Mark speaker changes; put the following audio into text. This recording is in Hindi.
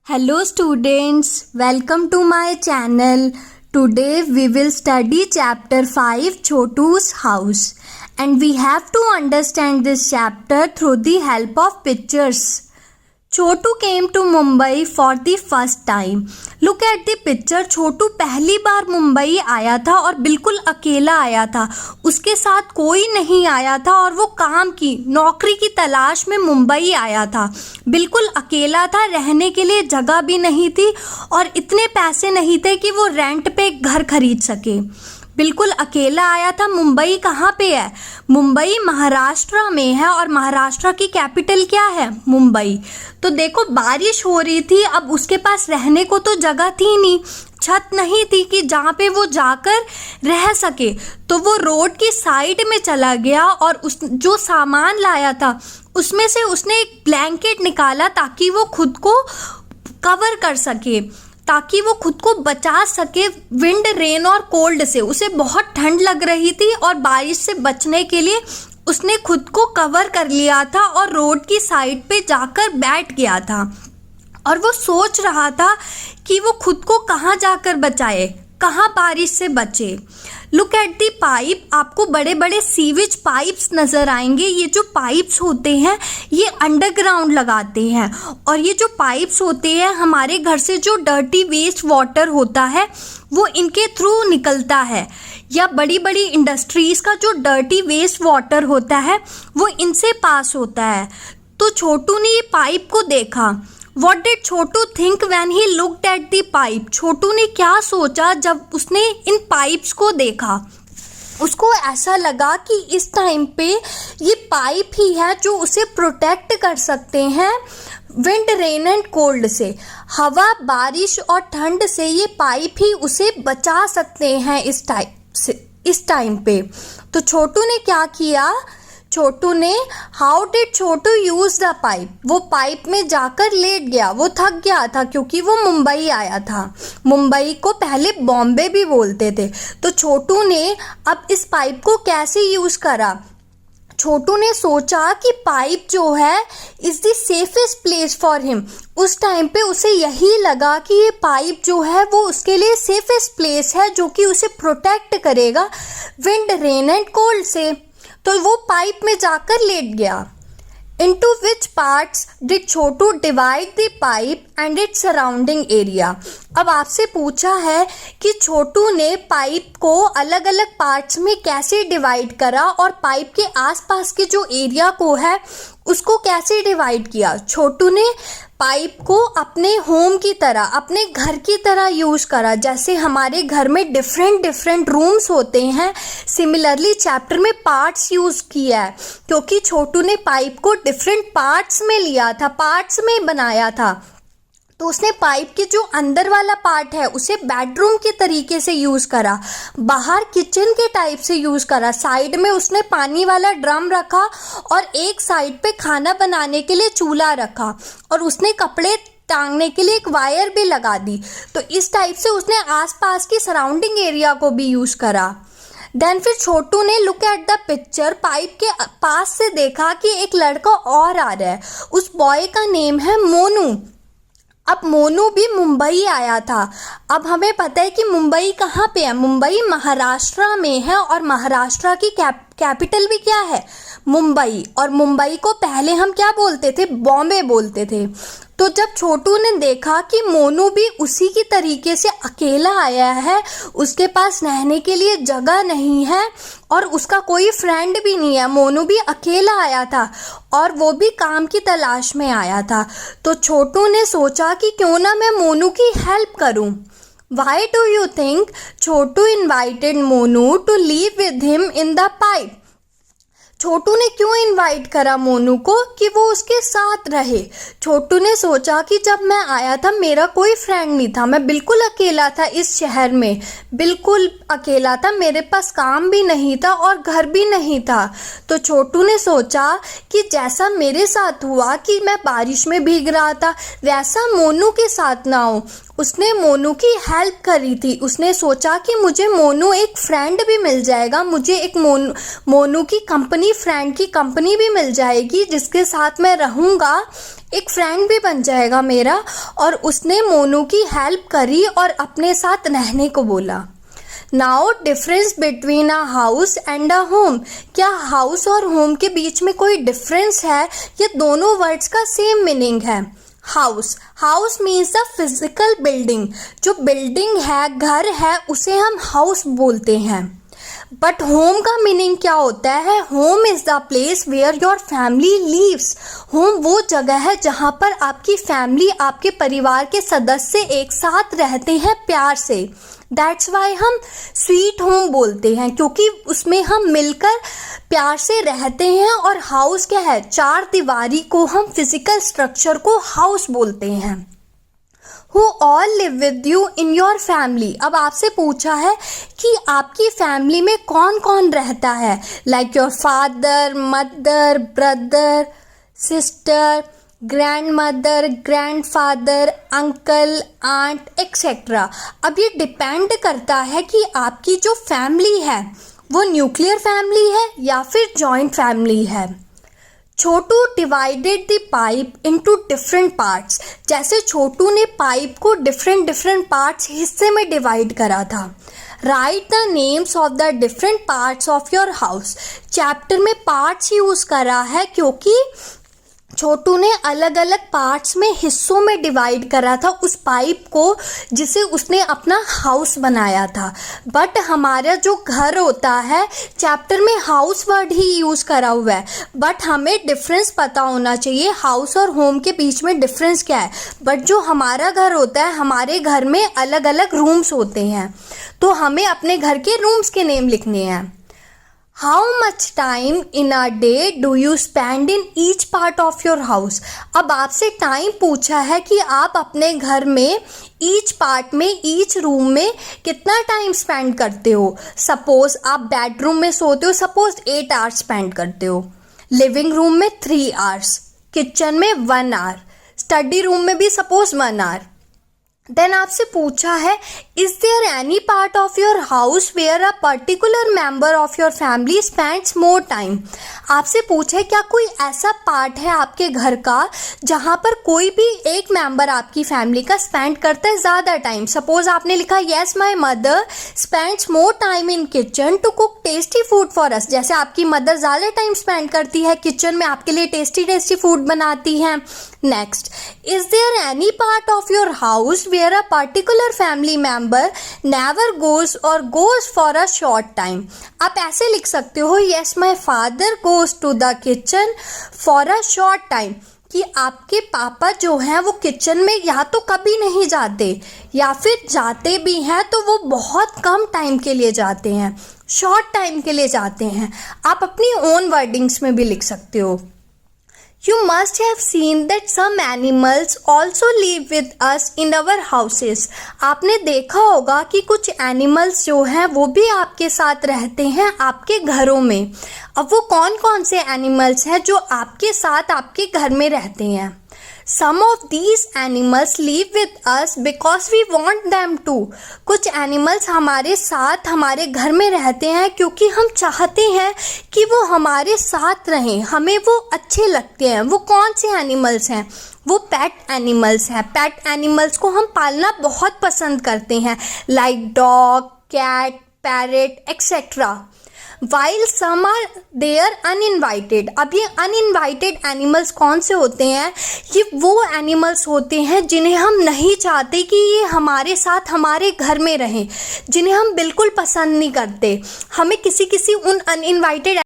Speaker 1: Hello students, welcome to my channel. Today we will study chapter 5 Chotu's house and we have to understand this chapter through the help of pictures. Chotu came to Mumbai for the first time. Look at the picture. छोटू पहली बार मुंबई आया था और बिल्कुल अकेला आया था. उसके साथ कोई नहीं आया था और वो काम की नौकरी की तलाश में मुंबई आया था. बिल्कुल अकेला था, रहने के लिए जगह भी नहीं थी और इतने पैसे नहीं थे कि वो रेंट पे घर खरीद सके. बिल्कुल अकेला आया था. मुंबई कहाँ पे है? मुंबई महाराष्ट्र में है और महाराष्ट्र की कैपिटल क्या है? मुंबई. तो देखो बारिश हो रही थी. अब उसके पास रहने को तो जगह थी नहीं, छत नहीं थी कि जहाँ पे वो जाकर रह सके. तो वो रोड की साइड में चला गया और उस जो सामान लाया था उसमें से उसने एक ब्लैंकेट निकाला ताकि वो खुद को कवर कर सके, ताकि वो खुद को बचा सके विंड, रेन और कोल्ड से. उसे बहुत ठंड लग रही थी और बारिश से बचने के लिए उसने खुद को कवर कर लिया था और रोड की साइड पे जाकर बैठ गया था. और वो सोच रहा था कि वो खुद को कहाँ जाकर बचाए, कहाँ बारिश से बचे. Look at the pipe. आपको बड़े बड़े सीवेज पाइप्स नज़र आएंगे. ये जो पाइप्स होते हैं ये अंडरग्राउंड लगाते हैं और ये जो पाइप्स होते हैं हमारे घर से जो डर्टी वेस्ट वाटर होता है वो इनके थ्रू निकलता है, या बड़ी बड़ी इंडस्ट्रीज़ का जो डर्टी वेस्ट वाटर होता है वो इनसे पास होता है. तो छोटू ने ये पाइप को देखा. What did Chhotu think when he looked at the pipe? छोटू ने क्या सोचा जब उसने इन पाइप्स को देखा? उसको ऐसा लगा कि इस टाइम पे ये पाइप ही है जो उसे प्रोटेक्ट कर सकते हैं विंड, रेन एंड कोल्ड से. हवा, बारिश और ठंड से ये पाइप ही उसे बचा सकते हैं इस टाइम पे. तो छोटू ने क्या किया? छोटू ने how did Chhotu use the pipe? वो पाइप में जाकर लेट गया. वो थक गया था क्योंकि वो मुंबई आया था. मुंबई को पहले बॉम्बे भी बोलते थे. तो छोटू ने अब इस पाइप को कैसे यूज करा? छोटू ने सोचा कि पाइप जो है is the safest place for him. उस टाइम पे उसे यही लगा कि ये पाइप जो है वो उसके लिए सेफेस्ट प्लेस है जो कि उसे प्रोटेक्ट करेगा विंड, रेन एंड कोल्ड से. तो वो पाइप में जाकर लेट गया. Into which parts did Chhotu divide the pipe and its surrounding area? अब आपसे पूछा है कि छोटू ने पाइप को अलग अलग पार्ट्स में कैसे डिवाइड करा और पाइप के आसपास के जो एरिया को है उसको कैसे डिवाइड किया. छोटू ने पाइप को अपने होम की तरह, अपने घर की तरह यूज़ करा. जैसे हमारे घर में डिफरेंट रूम्स होते हैं, सिमिलरली चैप्टर में पार्ट्स यूज़ किया है क्योंकि छोटू ने पाइप को डिफरेंट पार्ट्स में लिया था, पार्ट्स में बनाया था. तो उसने पाइप के जो अंदर वाला पार्ट है उसे बेडरूम के तरीके से यूज़ करा, बाहर किचन के टाइप से यूज़ करा. साइड में उसने पानी वाला ड्रम रखा और एक साइड पे खाना बनाने के लिए चूल्हा रखा और उसने कपड़े टांगने के लिए एक वायर भी लगा दी. तो इस टाइप से उसने आसपास की सराउंडिंग एरिया को भी यूज़ करा. देन फिर छोटू ने look at the picture. Pipe के पास से देखा कि एक लड़का और आ रहा है. उस बॉय का नेम है मोनू. अब मोनू भी मुंबई आया था. अब हमें पता है कि मुंबई कहाँ पे है. मुंबई महाराष्ट्र में है और महाराष्ट्र की कैपिटल भी क्या है? मुंबई. और मुंबई को पहले हम क्या बोलते थे? बॉम्बे बोलते थे. तो जब छोटू ने देखा कि मोनू भी उसी की तरीके से अकेला आया है, उसके पास रहने के लिए जगह नहीं है और उसका कोई फ्रेंड भी नहीं है, मोनू भी अकेला आया था और वो भी काम की तलाश में आया था. तो छोटू ने सोचा कि क्यों ना मैं मोनू की हेल्प करूं. Why do you think Chhotu invited Monu to live with him in the pipe? छोटू ने क्यों इनवाइट करा मोनू को कि वो उसके साथ रहे? छोटू ने सोचा कि जब मैं आया था मेरा कोई फ्रेंड नहीं था, मैं बिल्कुल अकेला था इस शहर में, बिल्कुल अकेला था, मेरे पास काम भी नहीं था और घर भी नहीं था. तो छोटू ने सोचा कि जैसा मेरे साथ हुआ कि मैं बारिश में भीग रहा था वैसा मोनू के साथ ना हो उसने मोनू की हेल्प करी थी। उसने सोचा कि मुझे मोनू एक फ्रेंड भी मिल जाएगा, मुझे एक मोनू की कंपनी, फ्रेंड की कंपनी भी मिल जाएगी जिसके साथ मैं रहूँगा, एक फ्रेंड भी बन जाएगा मेरा। और उसने मोनू की हेल्प करी और अपने साथ रहने को बोला। Now difference between a house and a home. क्या हाउस और होम के बीच में कोई डिफरेंस है? ये दोनों वर्ड्स का सेम मीनिंग है। House means the physical building. जो बिल्डिंग है, घर है, उसे हम हाउस बोलते हैं। बट होम का मीनिंग क्या होता है? Home is the place where your family lives. Home वो जगह है जहाँ पर आपकी फैमिली, आपके परिवार के सदस्य एक साथ रहते हैं प्यार से। दैट्स वाई हम स्वीट होम बोलते हैं, क्योंकि उसमें हम मिलकर प्यार से रहते हैं। और हाउस क्या है? चार दीवारी को हम फिजिकल स्ट्रक्चर को हाउस बोलते हैं। Who all live with you in your family? अब आपसे पूछा है कि आपकी फैमिली में कौन कौन रहता है। Like your father, mother, brother, sister, grandmother, grandfather, uncle, aunt, etcetera. अब ये डिपेंड करता है कि आपकी जो फैमिली है वो न्यूक्लियर फैमिली है या फिर जॉइंट फैमिली है। Chhotu divided the pipe into different parts. जैसे छोटू ने पाइप को डिफरेंट पार्ट्स, हिस्से में डिवाइड करा था। Right the names of the different parts of your house. Chapter में पार्ट्स यूज करा है क्योंकि छोटू ने अलग अलग पार्ट्स में, हिस्सों में डिवाइड करा था उस पाइप को जिसे उसने अपना हाउस बनाया था। बट हमारा जो घर होता है, चैप्टर में हाउस वर्ड ही यूज करा हुआ है। बट हमें डिफरेंस पता होना चाहिए, हाउस और होम के बीच में डिफरेंस क्या है। बट जो हमारा घर होता है, हमारे घर में अलग अलग रूम्स होते हैं, तो हमें अपने घर के रूम्स के नेम लिखने हैं। How much time in a day do you spend in each part of your house? अब आपसे टाइम पूछा है कि आप अपने घर में ईच पार्ट में, ईच रूम में कितना टाइम स्पेंड करते हो। सपोज आप बेडरूम में सोते हो, सपोज 8 आवर्स स्पेंड करते हो, लिविंग रूम में 3 आवर्स, किचन में 1 आवर, स्टडी रूम में भी सपोज 1 आवर। देन आपसे पूछा है, is there any part of your house where a particular member of your family spends more time? आपसे पूछा है क्या कोई ऐसा पार्ट है आपके घर का जहाँ पर कोई भी एक मेंबर आपकी फैमिली का स्पेंड करता है ज़्यादा टाइम। सपोज आपने लिखा, yes my mother spends more time in kitchen to cook tasty food for us. जैसे आपकी मदर ज़्यादा टाइम स्पेंड करती है किचन में, आपके लिए टेस्टी फूड बनाती हैं। Next, is there any part of your house where a particular family member never goes or goes for a short time? आप ऐसे लिख सकते हो, yes my father goes to the kitchen for a short time, कि आपके पापा जो हैं वो किचन में या तो कभी नहीं जाते या फिर जाते भी हैं तो वो बहुत कम टाइम के लिए जाते हैं, शॉर्ट टाइम के लिए जाते हैं। आप अपनी ओन वर्डिंग्स में भी लिख सकते हो। You must have seen that some animals also live with us in our houses. आपने देखा होगा कि कुछ एनिमल्स जो हैं वो भी आपके साथ रहते हैं आपके घरों में। अब वो कौन कौन से एनिमल्स हैं जो आपके साथ आपके घर में रहते हैं? Some of these animals live with us because we want them to. कुछ एनिमल्स हमारे साथ हमारे घर में रहते हैं क्योंकि हम चाहते हैं कि वो हमारे साथ रहें, हमें वो अच्छे लगते हैं। वो कौन से एनिमल्स हैं? वो पेट एनिमल्स हैं। पेट एनिमल्स को हम पालना बहुत पसंद करते हैं, like dog, cat, parrot, etcetera. While some are there uninvited. अब ये अनइनवाइटेड एनिमल्स कौन से होते हैं? ये वो एनिमल्स होते हैं जिन्हें हम नहीं चाहते कि ये हमारे साथ हमारे घर में रहें, जिन्हें हम बिल्कुल पसंद नहीं करते। हमें किसी उन अनइनवाइटेड